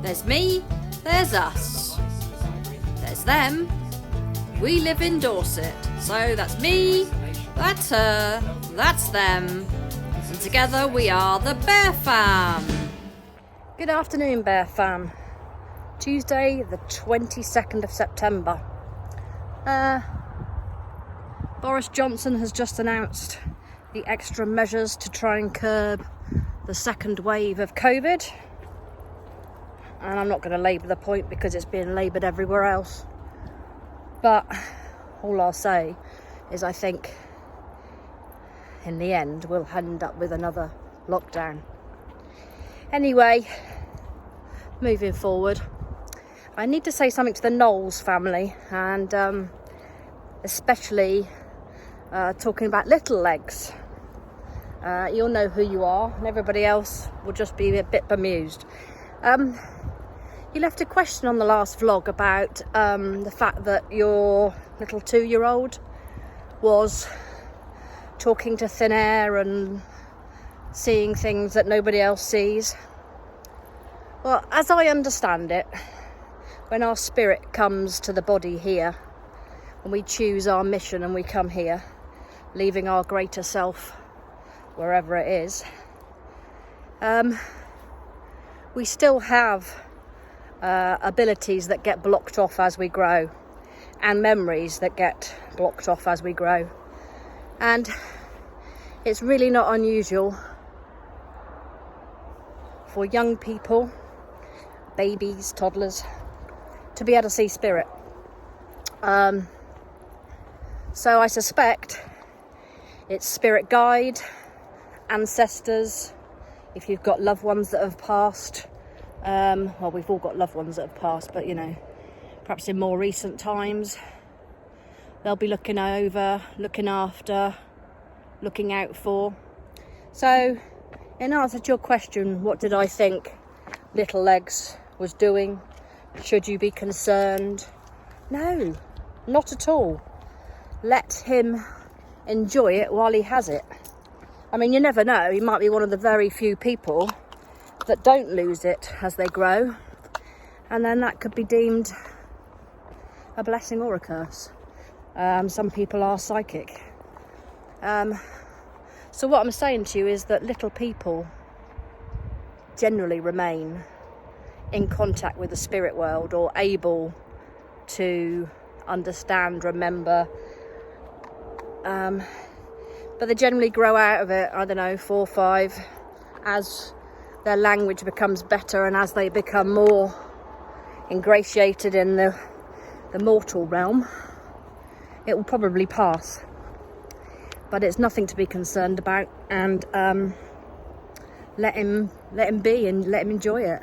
There's me, there's us. There's them. We live in Dorset. So that's me, that's her, that's them. And together we are the bearfam. Good afternoon, bearfam. Tuesday the 22nd of September. Boris Johnson has just announced the extra measures to try and curb the second wave of COVID. And I'm not going to labour the point because it's being laboured everywhere else. But all I'll say is I think in the end we'll end up with another lockdown. Anyway, moving forward, I need to say something to the Knowles family, and especially talking about little legs. You'll know who you are, and everybody else will just be a bit bemused. You left a question on the last vlog about the fact that your little 2-year-old was talking to thin air and seeing things that nobody else sees. Well, as I understand it, when our spirit comes to the body here, when we choose our mission and we come here, leaving our greater self wherever it is, we still have abilities that get blocked off as we grow, and memories that get blocked off as we grow. And it's really not unusual for young people, babies, toddlers, to be able to see spirit. So I suspect it's spirit guide, ancestors, if you've got loved ones that have passed. Well, we've all got loved ones that have passed, but you know, perhaps in more recent times, they'll be looking over, looking after, looking out for. So, in answer to your question, what did I think Little Legs was doing? Should you be concerned? No, not at all. Let him enjoy it while he has it. I mean, you never know, he might be one of the very few people that don't lose it as they grow, and then that could be deemed a blessing or a curse. Some people are psychic. So what I'm saying to you is that little people generally remain in contact with the spirit world, or able to understand, remember, but they generally grow out of it, I don't know, 4 or 5, as their language becomes better and as they become more ingratiated in the mortal realm. It will probably pass, but it's nothing to be concerned about, and let him be and let him enjoy it.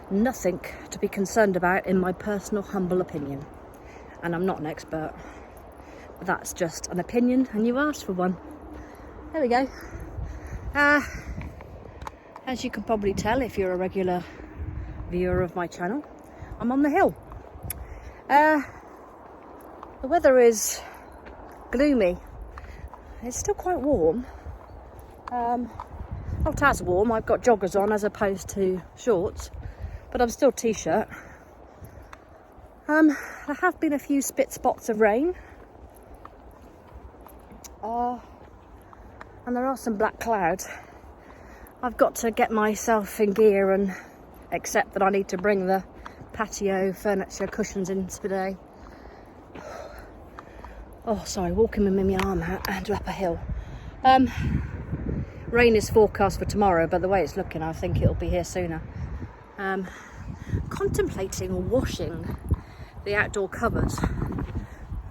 Nothing to be concerned about, in my personal humble opinion, and I'm not an expert, but that's just an opinion, and you asked for one. There we go. As you can probably tell if you're a regular viewer of my channel, I'm on the hill. The weather is gloomy. It's still quite warm. Not as warm. I've got joggers on as opposed to shorts, but I'm still t-shirt. There have been a few spots of rain. And there are some black clouds. I've got to get myself in gear and accept that I need to bring the patio furniture cushions in today. Oh, sorry, walking with my arm out and up a hill. Rain is forecast for tomorrow, but the way it's looking, I think it'll be here sooner. Contemplating washing the outdoor covers.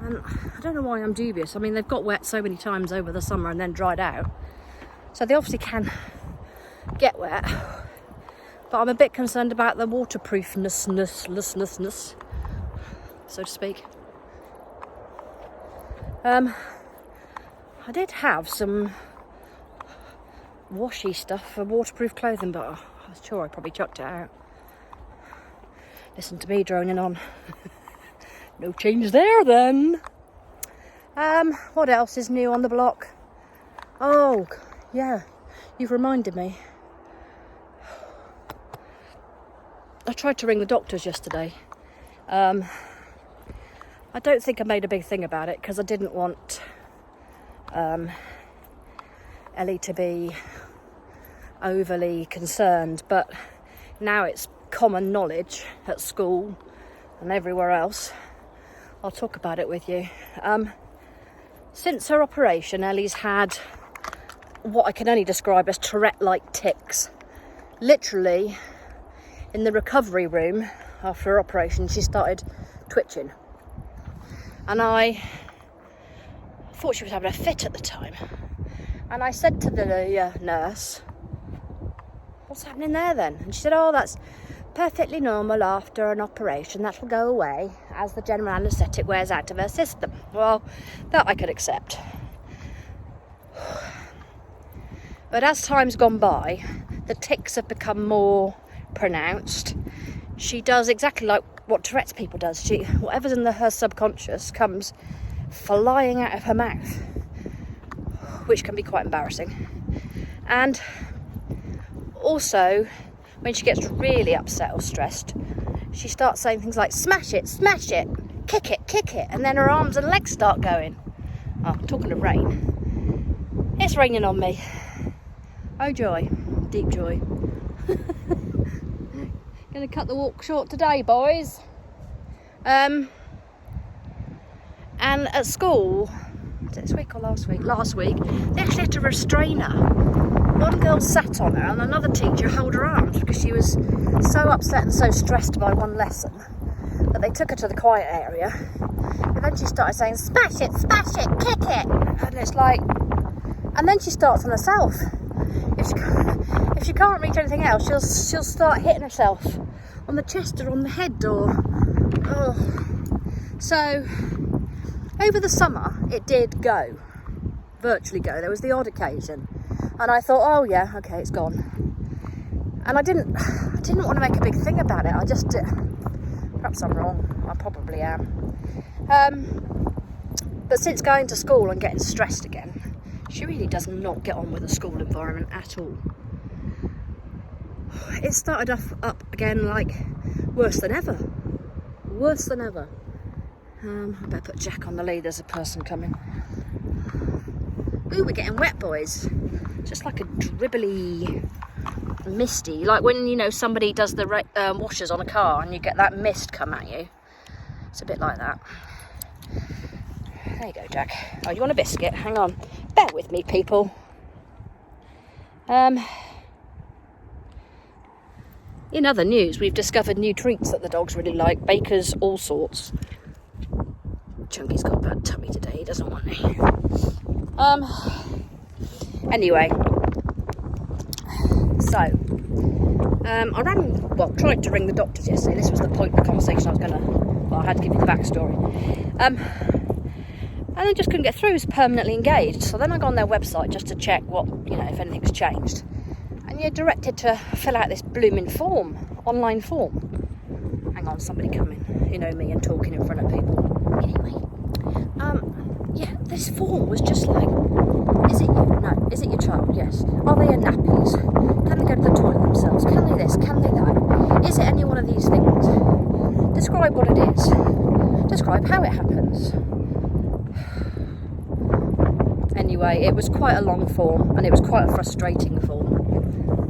And I don't know why I'm dubious. I mean, they've got wet so many times over the summer and then dried out, so they obviously can get wet. But I'm a bit concerned about the waterproofness, so to speak. I did have some washy stuff for waterproof clothing, but I was sure I probably chucked it out. Listen to me droning on. No change there then. What else is new on the block? Oh, yeah, you've reminded me. I tried to ring the doctors yesterday. I don't think I made a big thing about it because I didn't want Ellie to be overly concerned, but now it's common knowledge at school and everywhere else. I'll talk about it with you. Since her operation, Ellie's had what I can only describe as Tourette-like tics. Literally, in the recovery room after her operation, she started twitching. And I thought she was having a fit at the time. And I said to the nurse, "What's happening there then?" And she said, "Oh, that's perfectly normal after an operation. That'll go away as the general anaesthetic wears out of her system." Well, that I could accept. But as time's gone by, the tics have become more pronounced. She does exactly like what Tourette's people does. Whatever's in her subconscious comes flying out of her mouth, which can be quite embarrassing. And also, when she gets really upset or stressed, she starts saying things like, smash it, kick it, and then her arms and legs start going. Oh, talking of rain, it's raining on me. Oh joy, deep joy. Gonna cut the walk short today, boys. And at school, was it this week or last week? Last week, they actually had to restrain her. One girl sat on her and another teacher held her arms because she was so upset and so stressed by one lesson that they took her to the quiet area. And then she started saying, smash it, kick it. And it's like, and then she starts on herself. If she can't reach anything else, she'll start hitting herself on the chest or on the head So over the summer it did go, virtually go. There was the odd occasion, and I thought, oh yeah, okay, it's gone. And I didn't want to make a big thing about it. I just perhaps I'm wrong. I probably am. But since going to school and getting stressed again, she really does not get on with the school environment at all. It started up again, like worse than ever. I better put Jack on the lead. There's a person coming. Ooh, we're getting wet, boys. Just like a dribbly, misty, like when somebody does the washers on a car and you get that mist come at you. It's a bit like that. There you go, Jack. Oh, you want a biscuit? Hang on. Bear with me, people. In other news, we've discovered new treats that the dogs really like. Baker's all sorts. Chunky's got a bad tummy today. He doesn't want any. Anyway. So, I tried to ring the doctors yesterday. This was the point of the conversation I had to give you the backstory. And I just couldn't get through. It was permanently engaged. So then I got on their website just to check if anything's changed. And you're directed to fill out this blooming form, online form. Hang on, somebody coming. You know me and talking in front of people. Anyway, this form was just like, is it you? No. Is it your child? Yes. Are they in nappies? Can they go to the toilet themselves? Can they this? Can they that? Is it any one of these things? Describe what it is. Describe how it happens. Anyway, it was quite a long form and it was quite a frustrating form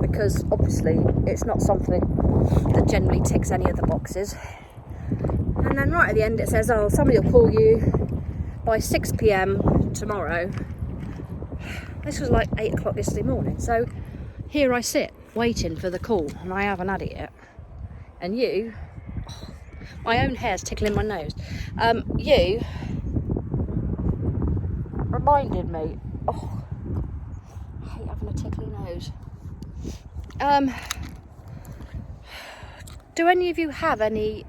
because obviously it's not something that generally ticks any of the boxes. And then right at the end it says, oh, somebody will call you by 6 p.m. tomorrow. This was like 8 o'clock yesterday morning. So here I sit waiting for the call and I haven't had it yet. And my own hair's tickling my nose. You reminded me. Oh, I hate having a tickly nose. Do any of you have any?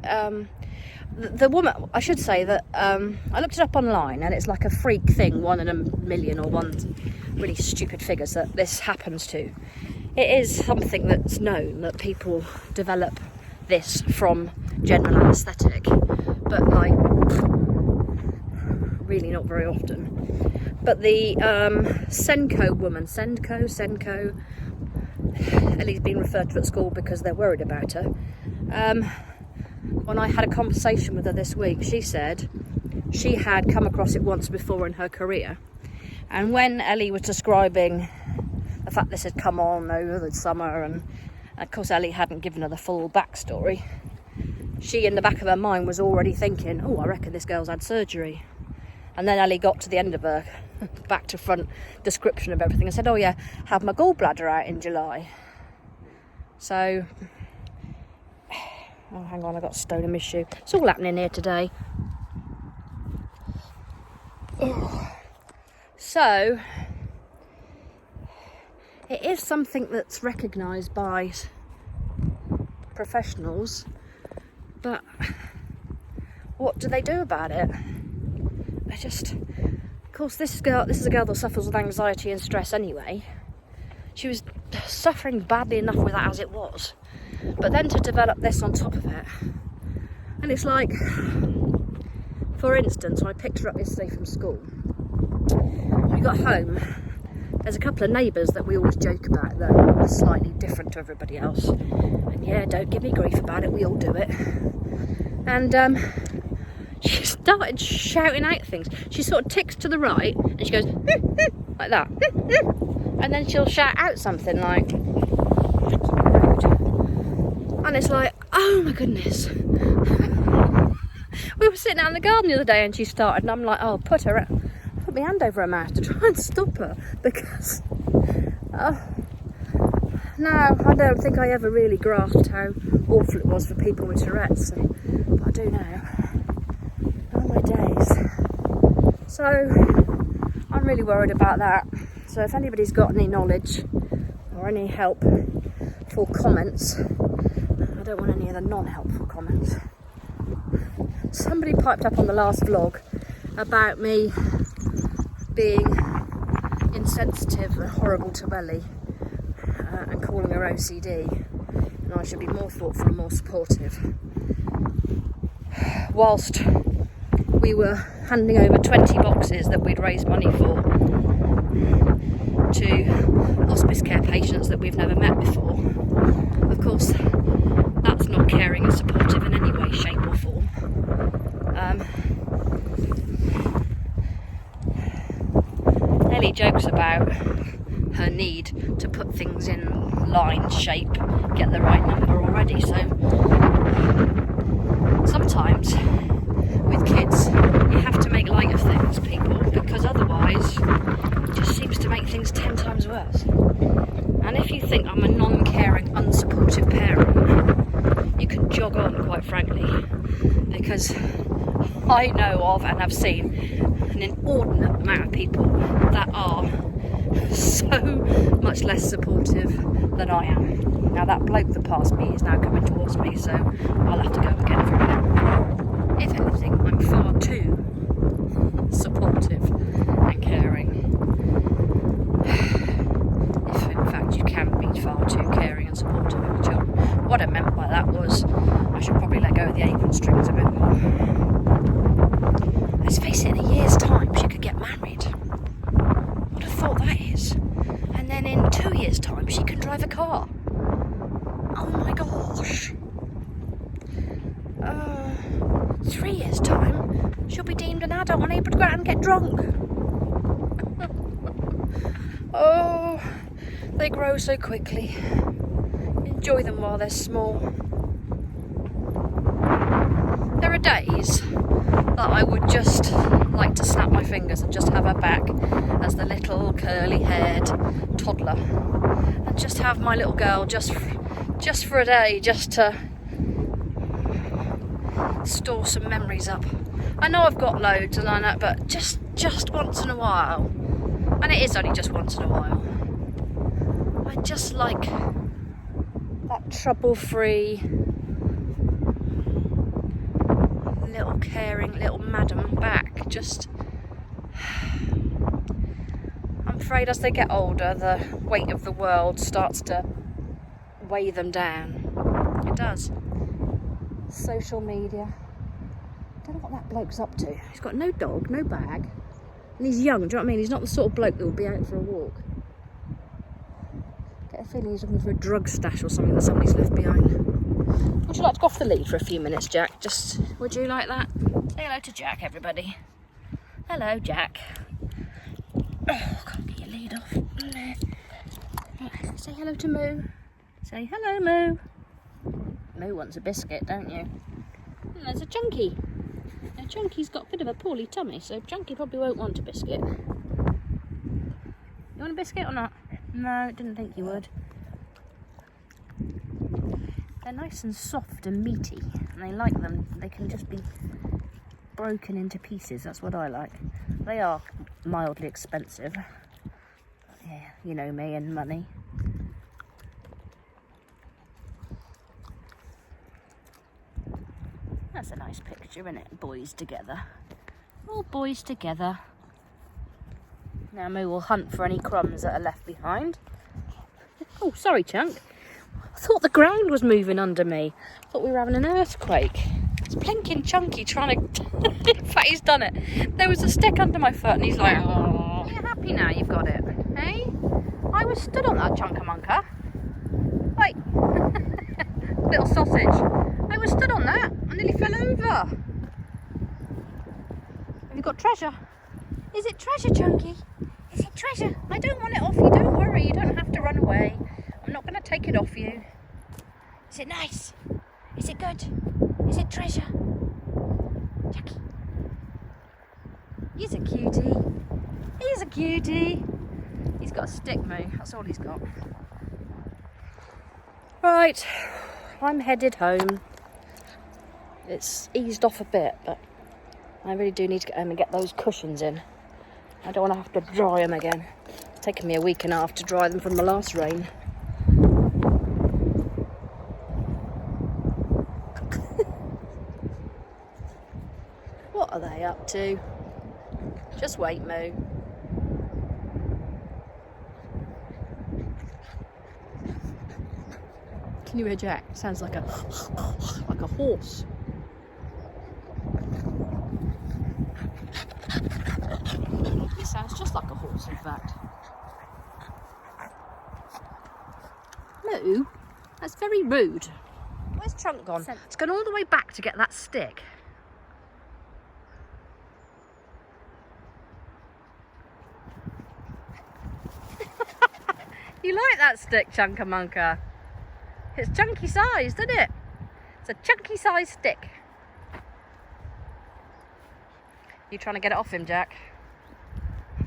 The woman, I should say that I looked it up online, and it's like a freak thing, 1 in a million or one really stupid figures that this happens to. It is something that's known that people develop this from general anaesthetic, but like really not very often. But the Senko woman, Senko, Ellie's been referred to at school because they're worried about her. When I had a conversation with her this week, she said she had come across it once before in her career. And when Ellie was describing the fact this had come on over the summer, and of course Ellie hadn't given her the full backstory, she in the back of her mind was already thinking, oh, I reckon this girl's had surgery. And then Ellie got to the end of her back to front description of everything and said, oh yeah, had my gallbladder out in July. So, oh hang on, I got a stone in my shoe. It's all happening here today. Oh. So, it is something that's recognised by professionals, but what do they do about it? They just, of course, this is a girl that suffers with anxiety and stress anyway. She was suffering badly enough with that as it was, but then to develop this on top of it, and it's like, for instance, when I picked her up yesterday from school, when we got home, there's a couple of neighbours that we always joke about that are slightly different to everybody else, and yeah, don't give me grief about it, we all do it. And she started shouting out things. She sort of ticks to the right and she goes like that, and then she'll shout out something like, and it's like, oh my goodness. We were sitting out in the garden the other day and she started, and I'm like, oh, put my hand over her mouth to try and stop her, because no, I don't think I ever really grasped how awful it was for people with Tourette's, but I do now. Oh my days. So I'm really worried about that. So if anybody's got any knowledge or any help for comments, I don't want any of the non-helpful comments. Somebody piped up on the last vlog about me being insensitive and horrible to Ellie and calling her OCD, and I should be more thoughtful and more supportive. Whilst we were handing over 20 boxes that we'd raised money for to hospice care patients that we've never met before, of course that's not caring and supportive in any way, shape or form. Ellie jokes about her need to put things in line, shape, get the right number already, so sometimes with kids you have to make light of things, people, because otherwise it just seems to make things 10 times worse. And if you think I'm a non-caring, unsupportive parent, you can jog on, quite frankly, because I know of and have seen an inordinate amount of people that are so much less supportive than I am. Now that bloke that passed me is now coming towards me, so I'll have to go and get from him. If anything, I'm far too supportive and caring. If in fact you can be far too caring and supportive of children. What I meant by that was I should probably let go of the apron strings a bit more. Let's face it, in a year's time she could get married. What a thought that is. And then in 2 years' time she can drive a car. Oh my gosh. 3 years' time she'll be deemed an adult and able to go out and get drunk. Oh, they grow so quickly. Enjoy them while they're small. There are days that I would just like to snap my fingers and just have her back as the little curly-haired toddler, and just have my little girl just for a day, just to store some memories up. I know I've got loads and I know, but just once in a while, and it is only just once in a while, I just like that trouble-free little caring little madam back. Just, I'm afraid as they get older the weight of the world starts to weigh them down. It does. Social media. I don't know what that bloke's up to. He's got no dog, no bag, and he's young, do you know what I mean? He's not the sort of bloke that will be out for a walk. Get get a feeling he's looking for a drug stash or something that somebody's left behind. Would you like to go off the lead for a few minutes, Jack? Would you like that? Say hello to Jack, everybody. Hello, Jack. Oh, can't get your lead off. Right, say hello to Moo. Say hello, Moo. Moo wants a biscuit, don't you? And there's a Chunky. Now, Chunky's got a bit of a poorly tummy, so Chunky probably won't want a biscuit. You want a biscuit or not? No, didn't think you would. They're nice and soft and meaty, and they like them. They can just be broken into pieces. That's what I like. They are mildly expensive. Yeah, you know me and money. That's a nice picture, isn't it? Boys together. All boys together. Now Moo will hunt for any crumbs that are left behind. Oh, sorry, Chunk. I thought the ground was moving under me. I thought we were having an earthquake. It's blinking Chunky trying to... In fact, he's done it. There was a stick under my foot and he's like, oh. You're happy now you've got it, hey? I was stood on that chunkamunka. Wait. Little sausage. I was stood on that. I nearly fell over. Have you got treasure? Is it treasure, Chunky? Is it treasure? I don't want it off you. Don't worry. You don't have to run away. I'm not going to take it off you. Is it nice? Is it good? Is it treasure? Jackie. He's a cutie. He's a cutie. He's got a stick, Moo. That's all he's got. Right. I'm headed home. It's eased off a bit, but I really do need to get home and get those cushions in. I don't want to have to dry them again. It's taken me a week and a half to dry them from the last rain. What are they up to? Just wait, Moo. Can you hear Jack? Sounds like a horse. He sounds just like a horse, in fact. Moo? That's very rude. Where's Chunk gone? It's gone all the way back to get that stick. You like that stick, Chunkamunka? It's chunky sized, isn't it? It's a chunky sized stick. You trying to get it off him, Jack?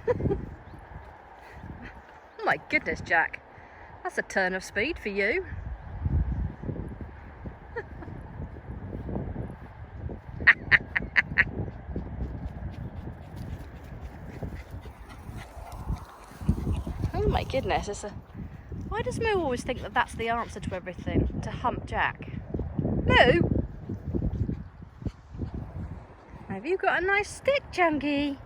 Oh my goodness, Jack. That's a turn of speed for you. Oh my goodness, why does Moo always think that that's the answer to everything? To hump Jack? Moo? Have you got a nice stick, Chunky?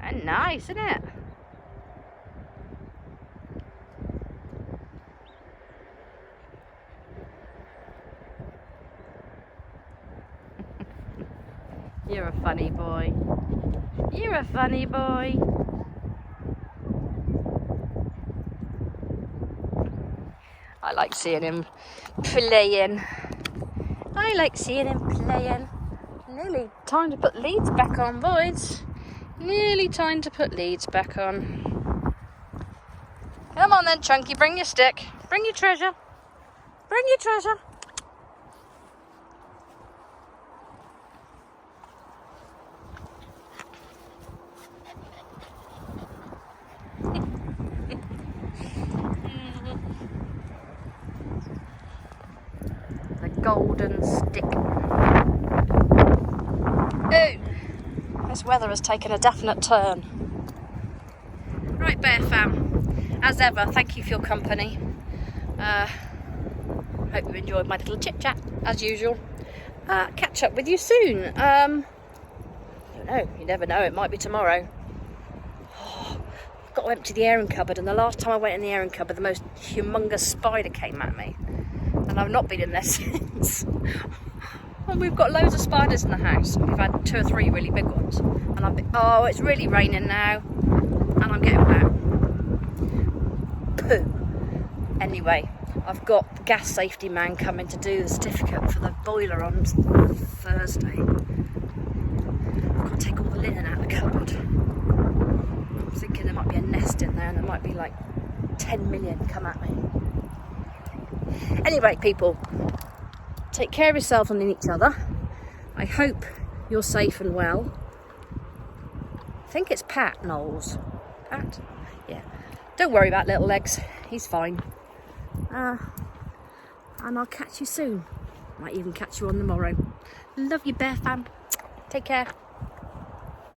And nice, isn't it? You're a funny boy. You're a funny boy. I like seeing him playing. I like seeing him playing. Nearly time to put leads back on, boys. Nearly time to put leads back on. Come on then, Chunky, bring your stick. Bring your treasure. Bring your treasure. Golden stick. Oh, this weather has taken a definite turn. Right, Bear Fam, as ever, thank you for your company. Hope you enjoyed my little chit chat as usual. Catch up with you soon. I don't know, you never know, it might be tomorrow. I've got to empty the airing cupboard, and the last time I went in the airing cupboard, the most humongous spider came at me. And I've not been in there since. And we've got loads of spiders in the house. We've had 2 or 3 really big ones. And oh, it's really raining now. And I'm getting wet. Poo. Anyway, I've got the gas safety man coming to do the certificate for the boiler on Thursday. I've got to take all the linen out of the cupboard. I'm thinking there might be a nest in there and there might be like 10 million come at me. Anyway, people, take care of yourselves and each other. I hope you're safe and well. I think it's Pat Knowles. Pat? Yeah. Don't worry about little legs. He's fine. And I'll catch you soon. Might even catch you on the morrow. Love you, bear fam. Take care.